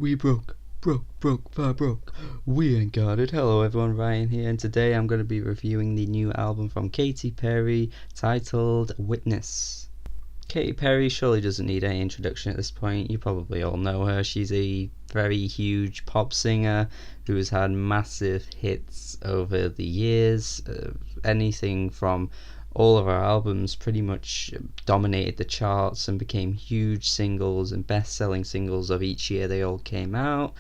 We far broke. We ain't got it. Hello everyone, Ryan here, and today I'm going to be reviewing the new album from Katy Perry titled Witness. Katy Perry surely doesn't need any introduction at this point. You probably all know her. She's a very huge pop singer who has had massive hits over the years. Anything from all of her albums pretty much dominated the charts and became huge singles and best-selling singles of each year they all came out.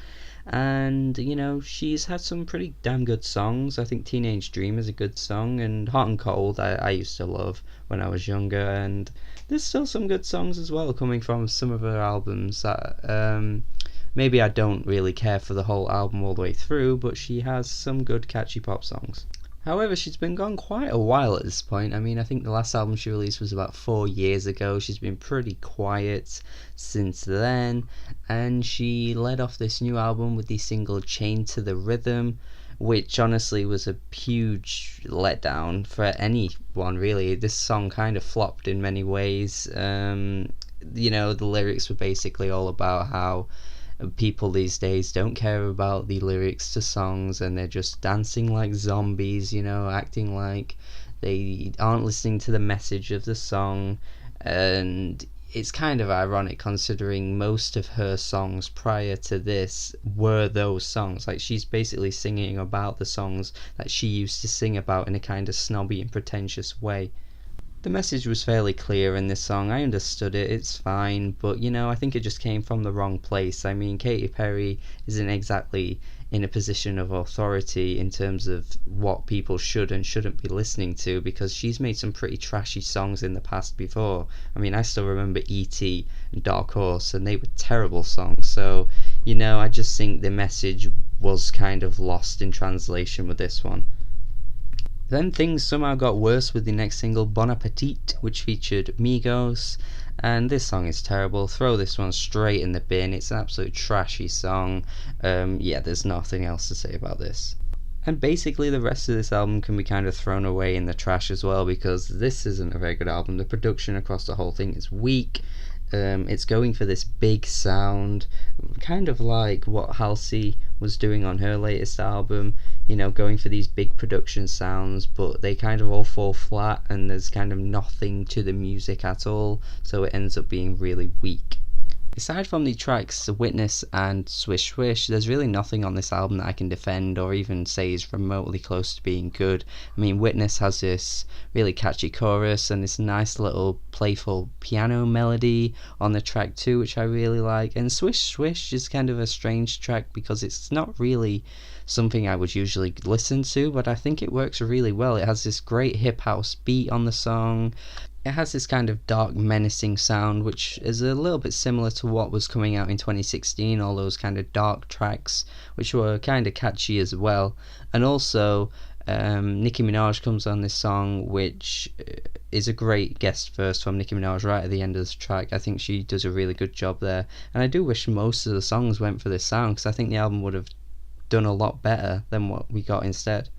And she's had some pretty damn good songs. I think Teenage Dream is a good song, and Hot and Cold I used to love when I was younger, and there's still some good songs as well coming from some of her albums that maybe I don't really care for the whole album all the way through, but she has some good catchy pop songs. However, she's been gone quite a while at this point. I mean, I think the last album she released was about 4 years ago. She's been pretty quiet since then, and she led off this new album with the single Chained to the Rhythm, which honestly was a huge letdown for anyone, really. This song kind of flopped in many ways. The lyrics were basically all about how people these days don't care about the lyrics to songs and they're just dancing like zombies, acting like they aren't listening to the message of the song. And it's kind of ironic considering most of her songs prior to this were those songs. Like, she's basically singing about the songs that she used to sing about in a kind of snobby and pretentious way. The message was fairly clear in this song. I understood it, it's fine, but I think it just came from the wrong place. I mean, Katy Perry isn't exactly in a position of authority in terms of what people should and shouldn't be listening to, because she's made some pretty trashy songs in the past before. I mean, I still remember E.T. and Dark Horse, and they were terrible songs. So, I just think the message was kind of lost in translation with this one. Then things somehow got worse with the next single, Bon Appetit, which featured Migos, and this song is terrible. Throw this one straight in the bin. It's an absolute trashy song. There's nothing else to say about this. And basically the rest of this album can be kind of thrown away in the trash as well, because this isn't a very good album. The production across the whole thing is weak. It's going for this big sound, kind of like what Halsey was doing on her latest album, going for these big production sounds, but they kind of all fall flat and there's kind of nothing to the music at all, so it ends up being really weak. Aside from the tracks Witness and Swish Swish, there's really nothing on this album that I can defend or even say is remotely close to being good. I mean, Witness has this really catchy chorus and this nice little playful piano melody on the track too, which I really like. And Swish Swish is kind of a strange track because it's not really something I would usually listen to, but I think it works really well. It has this great hip house beat on the song. It has this kind of dark, menacing sound, which is a little bit similar to what was coming out in 2016, all those kind of dark tracks, which were kind of catchy as well. And also, Nicki Minaj comes on this song, which is a great guest verse from Nicki Minaj right at the end of the track. I think she does a really good job there. And I do wish most of the songs went for this sound, because I think the album would have done a lot better than what we got instead.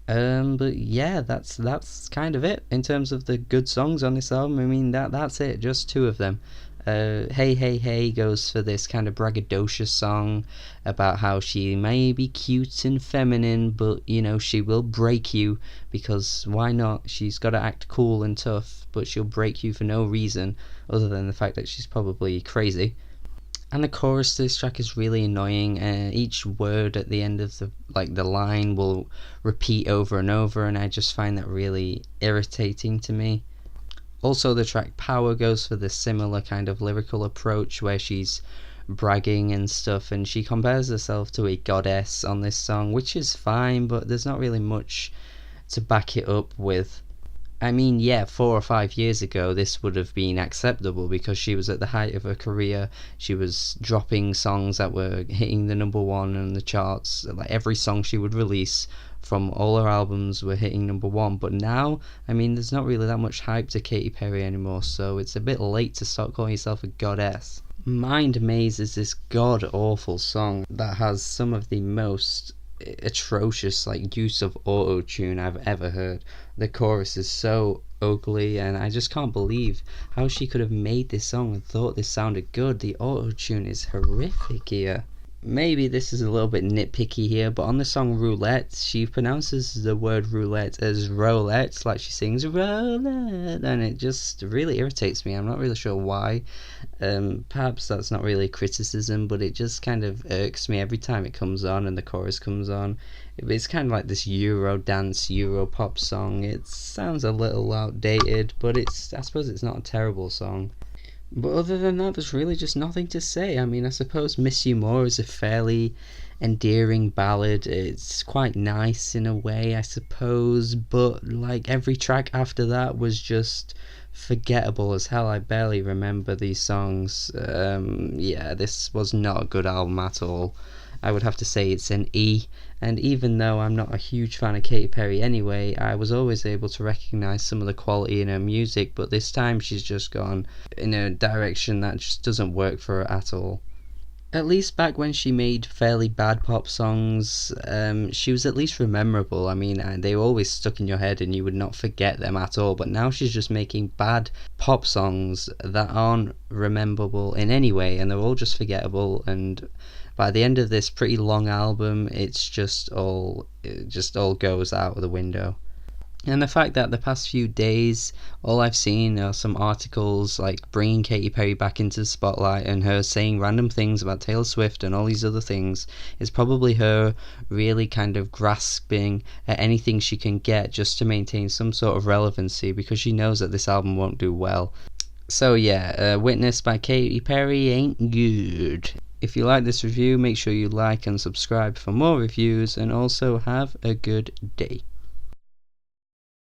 But yeah, that's kind of it in terms of the good songs on this album. I mean, that's it, just 2 of them. Hey Hey Hey goes for this kind of braggadocious song about how she may be cute and feminine, but she will break you, because why not? She's got to act cool and tough, but she'll break you for no reason other than the fact that she's probably crazy. And the chorus to this track is really annoying. Each word at the end of the line will repeat over and over, and I just find that really irritating to me. Also, the track Power goes for this similar kind of lyrical approach where she's bragging and stuff, and she compares herself to a goddess on this song, which is fine, but there's not really much to back it up with. I mean, 4 or 5 years ago this would have been acceptable because she was at the height of her career. She was dropping songs that were hitting the number 1 on the charts. Like, every song she would release from all her albums were hitting number 1. But now, I mean, there's not really that much hype to Katy Perry anymore, so it's a bit late to start calling yourself a goddess. Mind Maze is this god-awful song that has some of the most atrocious use of auto-tune I've ever heard. The chorus is so ugly, and I just can't believe how she could have made this song and thought this sounded good. The auto-tune is horrific here. maybe this is a little bit nitpicky here, but on the song Roulette, she pronounces the word roulette as roulette, like she sings roulette, and it just really irritates me. I'm not really sure why. Perhaps that's not really criticism, but it just kind of irks me every time it comes on and the chorus comes on. It's kind of like this Euro dance, Euro pop song. It sounds a little outdated, but I suppose it's not a terrible song. But other than that, there's really just nothing to say. I mean, I suppose Miss You More is a fairly endearing ballad. It's quite nice in a way, I suppose, but like every track after that was just forgettable as hell. I barely remember these songs. Yeah, this was not a good album at all. I would have to say it's an E. And even though I'm not a huge fan of Katy Perry anyway, I was always able to recognise some of the quality in her music, but this time she's just gone in a direction that just doesn't work for her at all. At least back when she made fairly bad pop songs, she was at least memorable. I mean, they were always stuck in your head and you would not forget them at all. But now she's just making bad pop songs that aren't rememberable in any way, and they're all just forgettable. And by the end of this pretty long album, it just all goes out of the window. And the fact that the past few days, all I've seen are some articles like bringing Katy Perry back into the spotlight and her saying random things about Taylor Swift and all these other things, is probably her really kind of grasping at anything she can get just to maintain some sort of relevancy, because she knows that this album won't do well. So yeah, Witness by Katy Perry ain't good. If you like this review, make sure you like and subscribe for more reviews, and also have a good day.